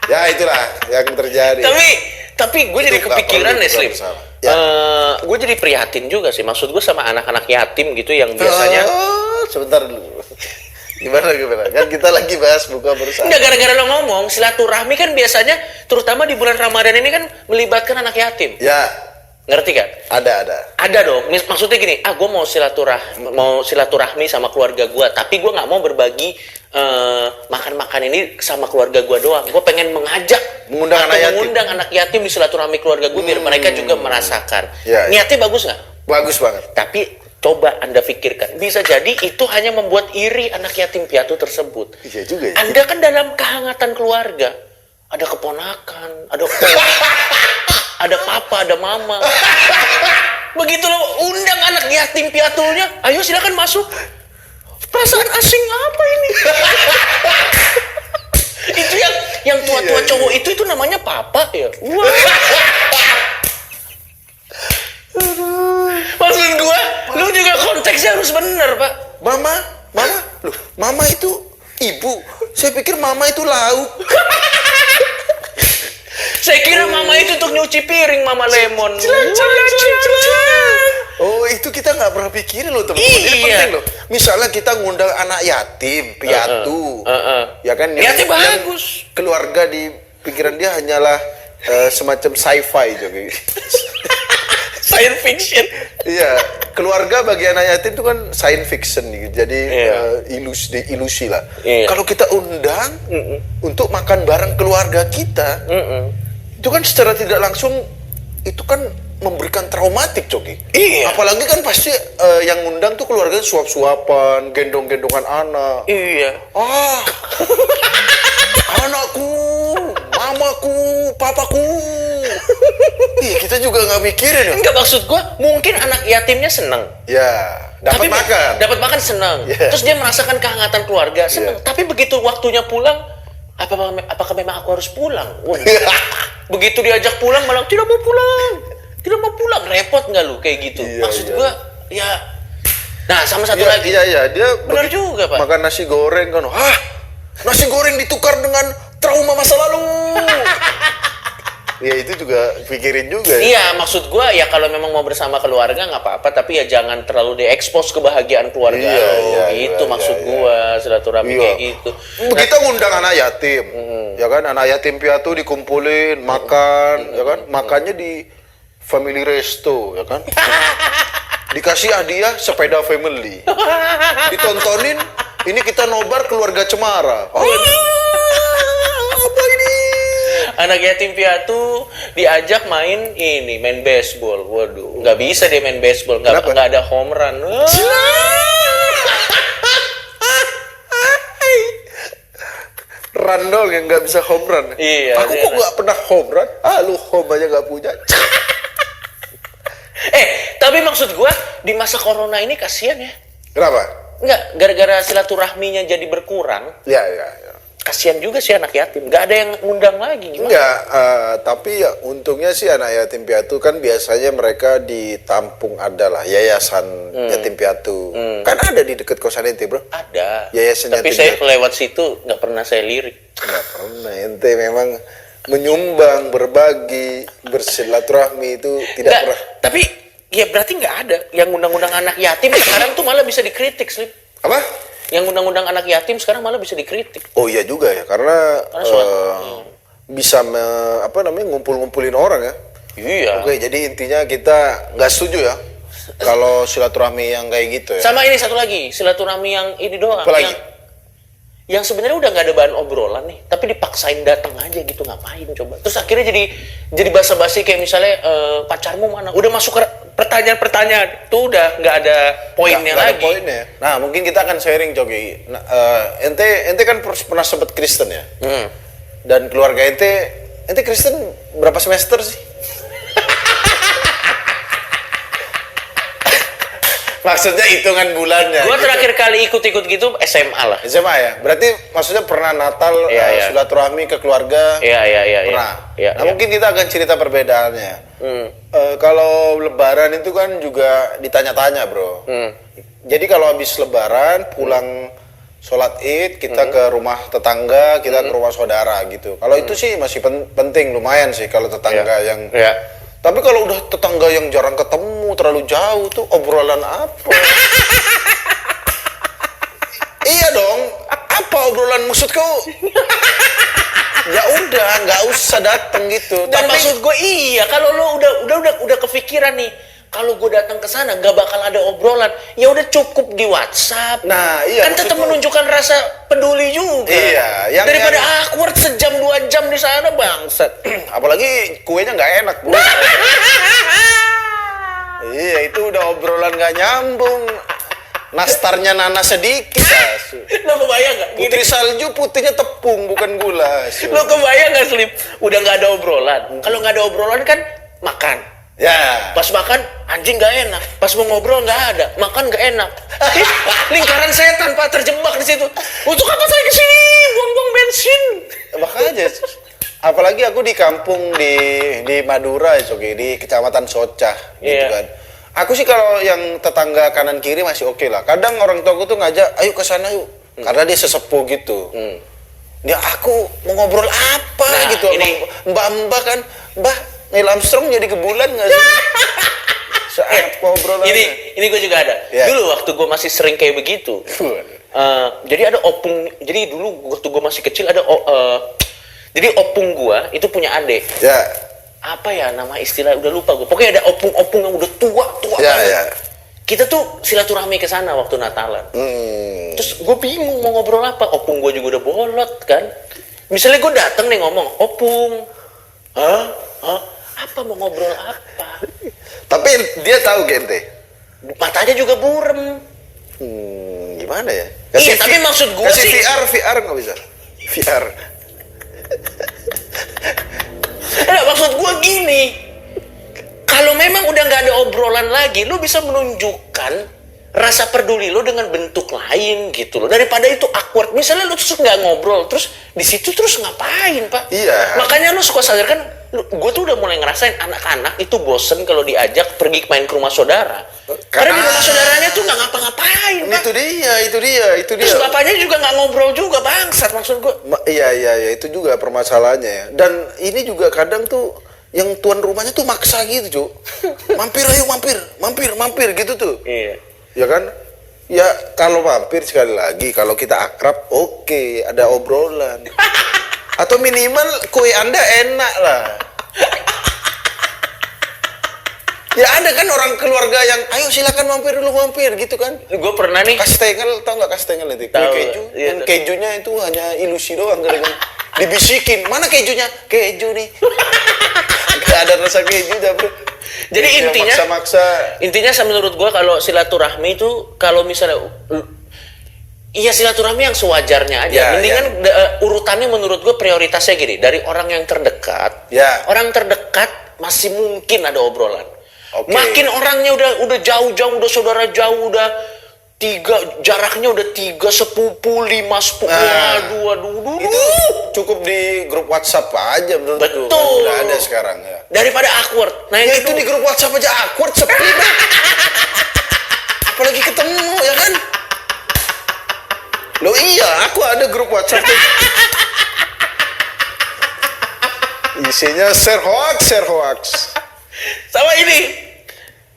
Ya itulah yang terjadi. Tapi gue jadi kepikiran nih Slim. Gue jadi prihatin juga sih. Maksud gue sama anak-anak yatim gitu yang biasanya. Sebentar dulu. Gimana? Kan kita lagi bahas buka bersama. Enggak, gara-gara lo ngomong silaturahmi kan biasanya terutama di bulan Ramadan ini kan melibatkan anak yatim. Ya. Ngerti kan? Ada dong. Maksudnya gini, gue mau silaturahmi sama keluarga gue, tapi gue nggak mau berbagi makan-makan ini sama keluarga gue doang. Gue pengen mengundang anak yatim di silaturahmi keluarga gue biar mereka juga merasakan. Niatnya bagus nggak? Bagus banget. Tapi coba Anda pikirkan, bisa jadi itu hanya membuat iri anak yatim piatu tersebut. Iya juga ya. Anda kan dalam kehangatan keluarga, ada keponakan, ada papa, ada mama. Begitu lo undang anak yatim piatunya, ayo silakan masuk. Perasaan asing apa ini? Itu yang tua-tua cowok itu namanya papa ya. Wah. Maksud gua, lu juga konteksnya harus bener Pak. Mama, loh, mama itu ibu. Saya pikir mama itu lauk. Saya kira mama itu untuk nyuci piring, Mama Lemon. Oh, itu kita nggak pernah pikirin loh teman-teman. Ini penting loh. Misalnya kita ngundang anak yatim, piatu, ya kan? Niatnya bagus. Keluarga di pikiran dia hanyalah semacam sci-fi juga. Science fiction. Iya, keluarga bagi anak yatim itu kan science fiction gitu. Jadi ilusi lah. Kalau kita undang untuk makan bareng keluarga kita, itu kan secara tidak langsung itu kan memberikan traumatik, Coki. Iya. Apalagi kan pasti yang ngundang tuh keluarganya suap-suapan, gendong-gendongan anak. Iya. Ah, anakku, mamaku, papaku. Iya, kita juga nggak mikirin ya. Enggak, maksud gua mungkin anak yatimnya seneng. Ya, dapat makan. Dapat makan seneng. Yeah. Terus dia merasakan kehangatan keluarga seneng. Yeah. Tapi begitu waktunya pulang, apakah memang aku harus pulang? Waduh. Begitu diajak pulang malah tidak mau pulang. Tidak mau pulang, repot nggak lu kayak gitu? Iya, Maksud iya. gua ya. Nah, sama satu lagi. Iya, dia Benar juga, Pak. makan nasi goreng kan. Hah? Nasi goreng ditukar dengan trauma masa lalu. Ya itu juga pikirin juga ya. Iya, maksud gua ya kalau memang mau bersama keluarga nggak apa-apa, tapi ya jangan terlalu diekspos kebahagiaan keluarga. Iya, iya, gitu iya, maksud iya, gua, silaturahmi Iya. kayak gitu. Begitu ngundang anak yatim, ya kan, anak yatim piatu dikumpulin, makan, ya kan, makannya di family resto, ya kan, dikasih hadiah sepeda family, ditontonin, ini kita nobar keluarga Cemara. Oh, apa ini? Anak yatim piatu diajak main baseball. Waduh, nggak bisa dia main baseball, nggak ada home run. Run dong yang nggak bisa home run. Iya, Aku kok nggak pernah home run? Lu home aja nggak punya. Tapi maksud gua di masa corona ini kasihan ya. Kenapa? Nggak, gara-gara silaturahminya jadi berkurang, Ya. kasihan juga sih anak yatim. Nggak ada yang ngundang lagi. Gimana? Enggak, tapi ya untungnya sih anak yatim piatu kan biasanya mereka ditampung adalah yayasan yatim piatu. Kan ada di dekat kosan ente, Bro. Ada. Yayasan Tapi yatim saya piatu. lewat situ nggak pernah saya lirik. Enggak pernah, ente memang menyumbang, berbagi, bersilaturahmi itu tidak Nggak, pernah. tapi ya berarti nggak ada yang undang-undang anak yatim sekarang tuh malah bisa dikritik, Slip. Apa? Yang undang-undang anak yatim sekarang malah bisa dikritik. Oh iya juga ya, karena Karena bisa ngumpul-ngumpulin orang ya. Iya. Oke, jadi intinya kita nggak setuju ya kalau silaturahmi yang kayak gitu ya. Sama ini satu lagi, silaturahmi yang ini doang. Apa lagi? Yang sebenarnya udah nggak ada bahan obrolan nih, tapi dipaksain datang aja gitu, ngapain coba? Terus akhirnya jadi basa-basi kayak misalnya pacarmu mana? Udah masuk ke pertanyaan-pertanyaan, tuh udah nggak ada poinnya Nggak ada lagi. poinnya. Nah, mungkin kita akan sharing, Jogi. Nah, ente kan pernah sebut Kristen ya? Dan keluarga ente Kristen berapa semester sih? Maksudnya hitungan bulannya. Gua gitu. terakhir kali ikut-ikut gitu SMA lah. SMA ya? Berarti maksudnya pernah Natal, Iya, iya. silaturahmi ke keluarga? Iya. Pernah. Iya, Nah, iya. mungkin kita akan cerita perbedaannya. Kalau Lebaran itu kan juga ditanya-tanya, Bro. Jadi kalau habis Lebaran pulang sholat Id, kita ke rumah tetangga, kita ke rumah saudara gitu. Kalau itu sih masih penting, lumayan sih kalau tetangga yang. Iya. Tapi kalau udah tetangga yang jarang ketemu, terlalu jauh tuh obrolan apa? Iya dong, apa obrolan maksudku? Ya udah, nggak usah dateng gitu. Dan Tapi maksud gue iya, kalau lo udah kepikiran nih, kalau gue datang ke sana nggak bakal ada obrolan, ya udah cukup di WhatsApp. Nah, iya, kan tetap maksud gua- menunjukkan rasa peduli juga. Iya, daripada awkward sejam 2 jam di sana, bangsat. apalagi kuenya nggak enak, Bro. Iya, itu udah obrolan nggak nyambung. Nastarnya nanas sedikit, asu. Lo kebayang nggak? Gini, Putri salju, putihnya tepung, bukan gula. asu. lo kebayang nggak, Slip? Udah nggak ada obrolan. Kalau nggak ada obrolan kan makan. Ya. Pas makan anjing nggak enak, pas mau ngobrol nggak ada, makan nggak enak. Lingkaran setan Pak, terjebak di situ. Untuk apa saya kesini? Buang-buang bensin. Makanya, apalagi aku di kampung di Madura ya, Coki, di Kecamatan Socah, gitu Iya. kan. Aku sih kalau yang tetangga kanan kiri masih oke lah. Kadang orang tuaku tuh ngajak, ayo ke sana yuk, karena dia sesepuh gitu. Ya aku mau ngobrol apa Nah, gitu, ini- Mbak kan, Mbak Neil Armstrong jadi ke bulan nggak sih? Apa obrolannya? Ini gue juga ada. Ya. Dulu waktu gue masih sering kayak begitu. Jadi ada opung. Jadi dulu waktu gue masih kecil ada. Jadi opung gue itu punya adik. Ya, Apa ya nama istilah? Udah lupa gue. Pokoknya ada opung-opung yang udah tua ya, banget. ya. Kita tuh silaturahmi ke sana waktu Natalan. Terus gue bingung mau ngobrol apa. Opung gue juga udah bolot kan. Misalnya gue dateng nih ngomong, opung, hah? Apa mau ngobrol apa? Tapi dia tahu gente. Matanya juga burem. Gimana ya? Iya, tapi maksud gua kasih sih VR nggak bisa. VR. maksud gua gini. Kalau memang udah nggak ada obrolan lagi, lu bisa menunjukkan rasa peduli lu dengan bentuk lain gitu loh. Daripada itu awkward. Misalnya lu terus nggak ngobrol, terus di situ terus ngapain, Pak? Iya. Makanya lu suka sadar kan, gue tuh udah mulai ngerasain anak-anak itu bosen kalau diajak pergi main ke rumah saudara. Karena di rumah saudaranya tuh nggak ngapa-ngapain, Pak. Itu dia. Terus bapaknya juga nggak ngobrol juga, bangsat maksud gue. Iya, itu juga permasalahannya ya. Dan ini juga kadang tuh yang tuan rumahnya tuh maksa gitu, Cuk. Mampir ayo, mampir gitu tuh. Iya. Ya kan? Ya kalau mampir sekali lagi, kalau kita akrab, oke, ada obrolan. Atau minimal kue Anda enak lah. Ya ada kan orang keluarga yang, ayo silakan mampir dulu gitu kan. Gue pernah nih. Kastengel, tau nggak kastengel itu? Kue Tahu, keju. iya, Yang tahu. kejunya itu hanya ilusi doang. Dibisikin, mana kejunya? Keju nih. Gak ada rasa keju dah bro. Jadi Dia intinya, maksa-maksa. menurut gua kalau silaturahmi itu kalau misalnya iya silaturahmi yang sewajarnya aja. Ya, Mendingan urutannya menurut gua prioritasnya gini, dari orang yang terdekat. Ya. Orang terdekat masih mungkin ada obrolan. Oke. Makin orangnya udah jauh-jauh, udah saudara jauh, udah jaraknya udah 3 sepupu, 5 sepupu. Waduh. Itu cukup di grup WhatsApp aja menurut Betul. Kan udah ada sekarang ya. Daripada awkward. Nah, Ya yang itu di grup WhatsApp aja awkward sepi Bang. Apalagi ketemu ya kan. Loh iya, aku ada grup WhatsApp tuh. Isinya share hoax. sama ini.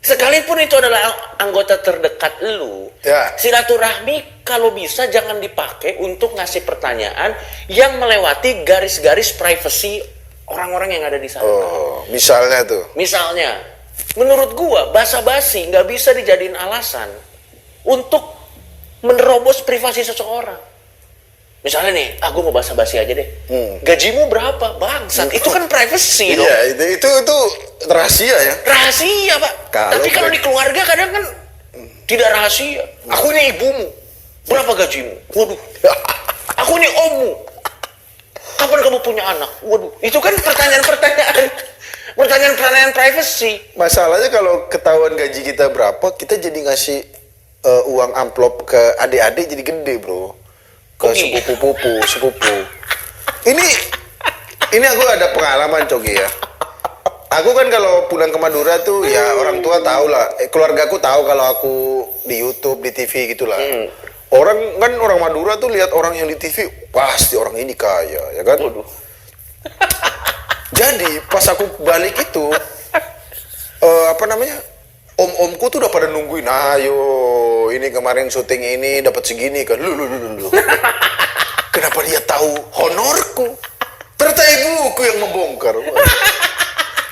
Sekalipun itu adalah anggota terdekat lu, Ya. silaturahmi kalau bisa jangan dipakai untuk ngasih pertanyaan yang melewati garis-garis privasi orang-orang yang ada di sana. Oh, misalnya tuh. Misalnya, menurut gua basa-basi nggak bisa dijadiin alasan untuk menerobos privasi seseorang. Misalnya nih, aku mau basa-basi aja deh. Gajimu berapa, bangsat? Itu kan privacy dong. Iya, itu rahasia ya. Rahasia, Pak. Tapi kalau di keluarga kadang kan tidak rahasia. Aku ini ibumu. Berapa gajimu? Waduh. Aku ini ommu. Kapan kamu punya anak? Waduh. Itu kan pertanyaan privacy. Masalahnya kalau ketahuan gaji kita berapa, kita jadi ngasih uang amplop ke adik-adik jadi gede, Bro. Ke sepupu. Ini aku ada pengalaman, Cogi ya. Aku kan kalau pulang ke Madura tuh ya orang tua tahu lah, keluargaku tahu kalau aku di YouTube, di TV gitulah. Orang Madura tuh lihat orang yang di TV, pasti orang ini kaya, ya kan? Waduh. Jadi pas aku balik itu, om-omku tuh udah pada nungguin, ayo ini kemarin syuting ini dapat segini kan, lu. Kenapa dia tahu honorku? Ternyata ibuku yang membongkar.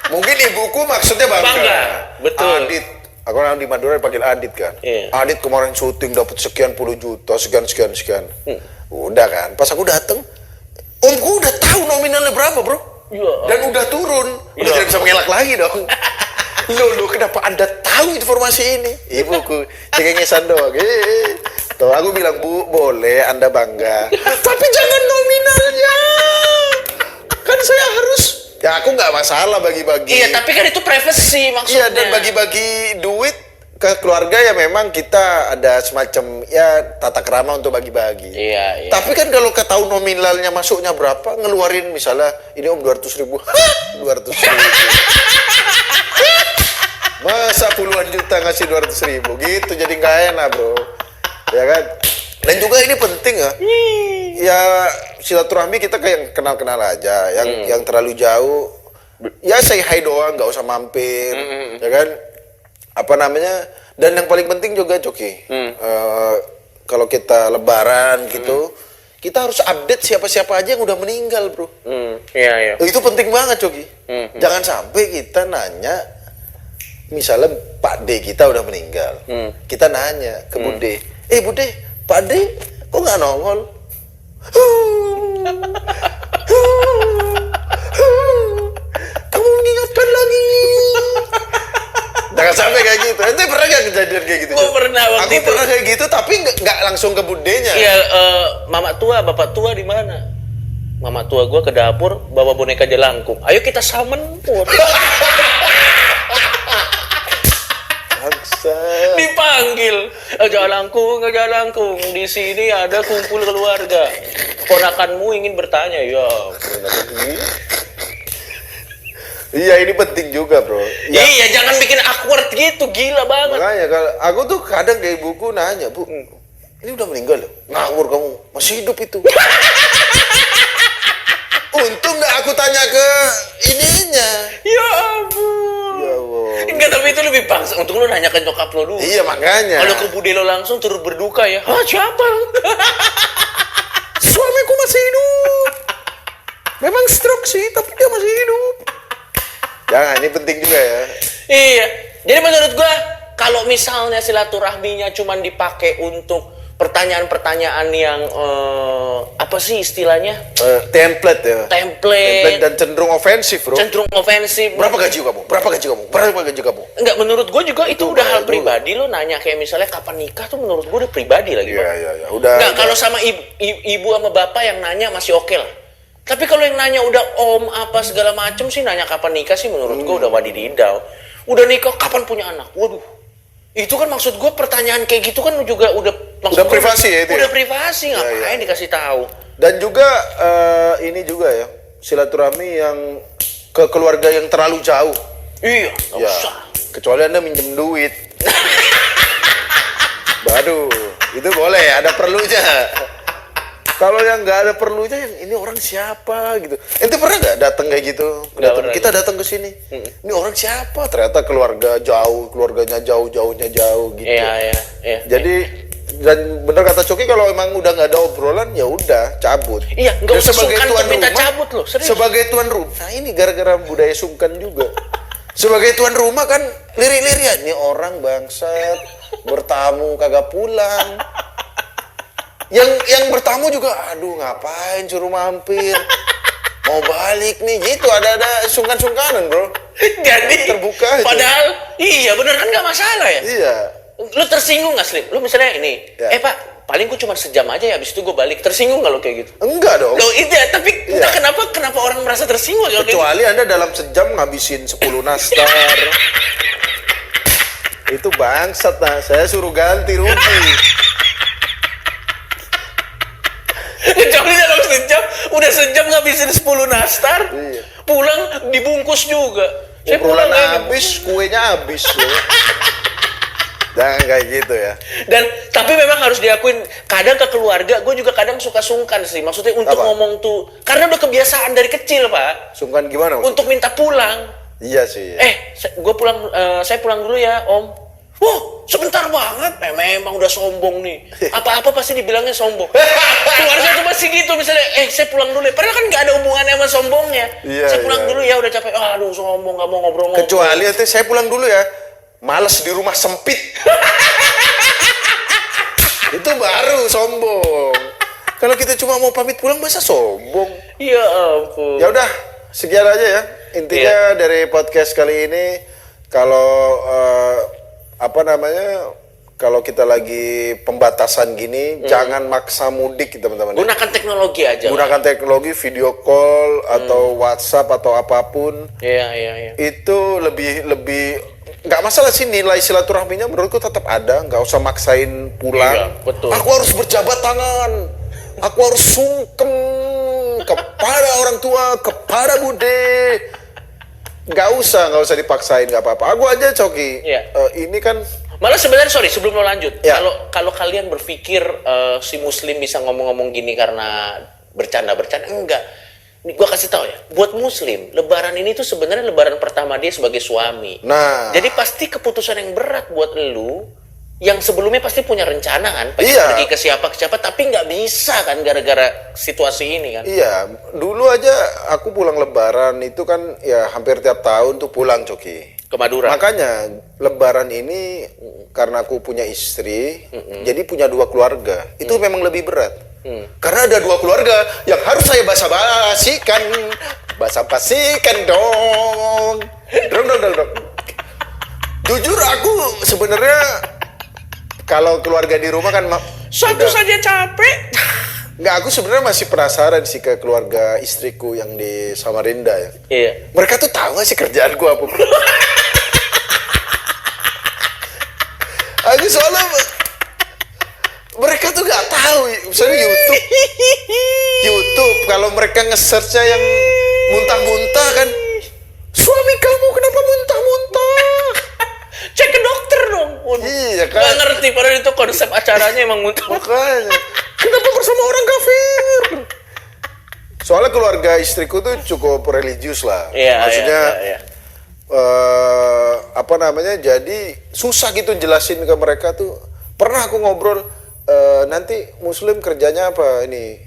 Mungkin ibuku maksudnya bangga. Betul. Adit, aku orang di Madura dipanggil Adit kan. Iya. Adit kemarin syuting dapat sekian puluh juta, sekian. Udah kan, pas aku dateng, omku udah tahu nominalnya berapa bro. Ya. Dan udah turun, udah Ya. tidak bisa mengelak lagi dong. Loh, kenapa Anda tahu informasi ini? Ibuku, cengengesan doang. Tuh, aku bilang, Bu, boleh Anda bangga. Tapi jangan nominalnya. Kan saya harus... Ya, aku nggak masalah bagi-bagi. Iya, tapi kan itu privacy maksudnya. Iya, dan bagi-bagi duit ke keluarga ya memang kita ada semacam ya tata krama untuk bagi-bagi. Iya. Tapi kan kalau ketahui nominalnya masuknya berapa, ngeluarin misalnya ini om 200.000. 200.000. Masa puluhan juta ngasih 200.000 gitu, jadi nggak enak bro, ya kan? Dan juga ini penting ya, ya silaturahmi kita kayak kenal-kenal aja, yang terlalu jauh, ya say hi doang, nggak usah mampir, ya kan? Apa namanya? Dan yang paling penting juga Coki, kalau kita lebaran gitu, kita harus update siapa-siapa aja yang udah meninggal bro. Iya. Itu penting banget Coki. Jangan sampai kita nanya. Misalnya Pak D kita udah meninggal, kita nanya ke Bude, Bude, Pak D kok nggak nongol? Kamu mengingatkan lagi langsung ke budenya. Iya, mama tua, bapak tua di mana? Mama tua gua ke dapur bawa boneka jelangkung. Ayo kita summon pur. Dipanggil, jalangkung, jalangkung. Di sini ada kumpul keluarga. Ponakanmu ingin bertanya, ya. Iya, ini penting juga, bro. Ya, Iya, jangan bikin awkward gitu, gila banget. makanya kalau aku tuh kadang ke ibuku nanya, Bu, ini udah meninggal loh. Ngawur kamu, masih hidup itu. Untung nggak aku tanya ke ininya. Ya ampun. Ya Allah. Enggak, tapi itu lebih bangsa. Untung lu nanya ke nyokap lo dulu. Iya, makanya. Kalau ke bude lo langsung turut berduka ya. Hah, siapa? Suamiku masih hidup. Memang stroke sih, tapi dia masih hidup. Jangan, ini penting juga ya. Iya. Jadi menurut gua kalau misalnya silaturahminya cuman dipakai untuk pertanyaan-pertanyaan yang apa sih istilahnya? Template ya. Template Dan cenderung ofensif, bro. cenderung ofensif. Berapa gaji kamu? Berapa gaji kamu? Berapa gaji kamu? Enggak, menurut gue juga itu udah hal dulu. pribadi. Lo nanya kayak misalnya kapan nikah tuh menurut gue udah pribadi lagi. Bang. Iya. Udah. Enggak, udah. kalau sama ibu sama bapak yang nanya masih oke lah. Tapi kalau yang nanya udah om apa segala macem sih, nanya kapan nikah sih menurut gue udah wadididau. Udah nikah kapan punya anak? Waduh. Itu kan maksud gue pertanyaan kayak gitu kan juga udah Udah privasi ya itu. Udah Ya? privasi, ngapain dikasih tahu? Dan juga ini juga ya, silaturahmi yang ke keluarga yang terlalu jauh. Iya, nggak Ya, usah. kecuali Anda minjem duit. Baru, itu boleh, ada perlunya. Kalau yang nggak ada perlunya, yang ini orang siapa gitu. Ente pernah nggak datang kayak gitu? Pernah. Kita datang ke sini. Ini orang siapa? Ternyata keluarga jauh, keluarganya jauhnya jauh gitu. Iya. Jadi dan bener kata Coki, kalau emang udah nggak ada obrolan ya udah cabut. Iya, nggak Dan usah sebagai sungkan tuan untuk minta rumah- cabut loh, serius. Sebagai tuan rumah, nah ini gara-gara budaya sungkan juga. Sebagai tuan rumah kan lirik-lirian, ini orang bangsat bertamu kagak pulang. Yang bertamu juga, aduh ngapain suruh mampir, mau balik nih, gitu ada sungkan-sungkanan, bro. Jadi Terbuka aja. padahal iya bener kan nggak masalah ya. Iya. Lu tersinggung nggak Slim? Lu misalnya ini, Ya. Pak, paling gua cuma sejam aja ya, habis itu gua balik. Tersinggung nggak lo kayak gitu? Enggak dong. Loh iya, tapi Iya. kenapa orang merasa tersinggung kalau kayak gitu? Kecuali Anda dalam sejam ngabisin 10 nastar. Itu bangsat, nah saya suruh ganti rugi. Kecuali dalam udah sejam ngabisin 10 nastar, Iya. pulang dibungkus juga. Saya pulang Obrolan aja. habis, kuenya habis. Ya. Jangan kayak gitu ya. Dan tapi memang harus diakuin, kadang ke keluarga gue juga kadang suka sungkan sih. Maksudnya untuk Apa? ngomong tuh, karena udah kebiasaan dari kecil Pak, Sungkan gimana? maksudnya? untuk minta pulang. Iya sih. Saya pulang dulu ya Om. Wah, sebentar banget. Memang udah sombong nih. Apa-apa pasti dibilangnya sombong. Keluarga tuh pasti gitu misalnya, saya pulang dulu ya. Padahal kan nggak ada hubungannya sama sombongnya. Iya, Saya pulang iya. dulu ya, udah capek. Aduh, sombong, nggak mau ngobrol-ngobrol. Kecuali nanti saya pulang dulu ya. Males di rumah sempit. Itu baru sombong. Kalau kita cuma mau pamit pulang masa sombong? Ya ampun. Ya udah, sekian aja ya. Intinya dari podcast kali ini, kalau kalau kita lagi pembatasan gini, jangan maksa mudik teman-teman. Gunakan teknologi aja. Gunakan teknologi video call atau WhatsApp atau apapun. Iya. Itu lebih nggak masalah sih, nilai silaturahminya menurutku tetap ada, nggak usah maksain pulang. Iya, betul. Aku harus berjabat tangan, aku harus sungkem kepada orang tua, kepada bude. Nggak usah dipaksain, nggak apa-apa. Aku aja Coki. Iya. Ini kan Malah sebenarnya sorry sebelum lo lanjut, Ya. kalau kalian berpikir si Muslim bisa ngomong-ngomong gini karena bercanda enggak. Nih, gua kasih tahu ya, buat Muslim, Lebaran ini tuh sebenarnya Lebaran pertama dia sebagai suami. Nah. Jadi pasti keputusan yang berat buat lu, yang sebelumnya pasti punya rencana kan, pengen Iya. pergi ke siapa, tapi nggak bisa kan gara-gara situasi ini kan. Iya, dulu aja aku pulang Lebaran itu kan ya hampir tiap tahun tuh pulang Coki. Ke Madura. Makanya Lebaran ini karena aku punya istri, jadi punya dua keluarga. Itu memang lebih berat. Karena ada dua keluarga yang harus saya basa-basikan. Basa-basikan dong. Dong. Jujur aku sebenarnya kalau keluarga di rumah kan Satu saja capek. Nggak, aku sebenarnya masih penasaran sih ke keluarga istriku yang di Samarinda ya. Iya. Mereka tuh tahu nggak sih kerjaanku apa? Aku soalnya mereka tuh nggak tahu, misalnya YouTube kalau mereka nge-search-nya yang muntah-muntah kan, suami kamu kenapa muntah-muntah? Cek ke dokter dong. Iya kan? Gak ngerti, padahal itu konsep acaranya emang muntah. Makanya, kenapa bersama orang kafir? Soalnya keluarga istriku tuh cukup religius lah. Iya, maksudnya iya. apa namanya? Jadi susah gitu jelasin ke mereka tuh. Pernah aku ngobrol, nanti Muslim kerjanya apa ini?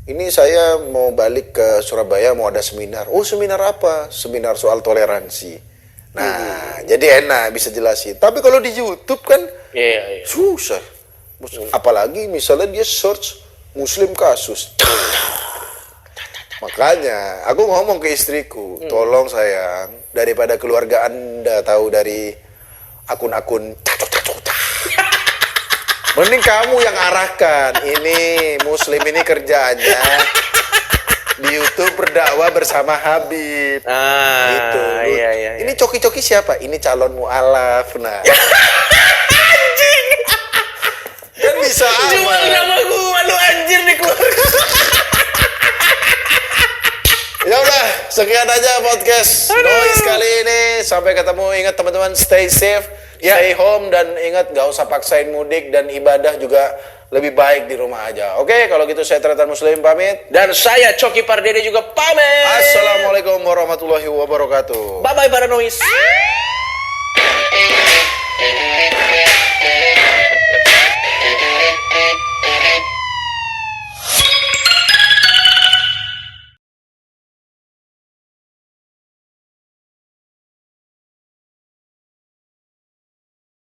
Ini saya mau balik ke Surabaya, mau ada seminar. Oh, seminar apa? Seminar soal toleransi. Nah, jadi enak bisa jelasin. Tapi kalau di YouTube kan Iya. susah. Apalagi misalnya dia search Muslim kasus. Makanya aku ngomong ke istriku, tolong sayang, daripada keluarga Anda tahu dari akun-akun mending kamu yang arahkan. Ini Muslim ini kerjanya di YouTube berdakwah bersama Habib. Gitu. Iya. Ini coki-coki siapa? Ini calon mualaf. Nah. Kan bisa Jual aman. nama gua, lu anjir nih keluarga. Ya udah, sekian aja podcast Noise kali ini. Sampai ketemu. Ingat teman-teman, stay safe, stay home, dan ingat gak usah paksain mudik, dan ibadah juga lebih baik di rumah aja. Oke, kalau gitu saya Tretan Muslim pamit. Dan saya Coki Pardede juga pamit. Assalamualaikum warahmatullahi wabarakatuh. Bye-bye para noise.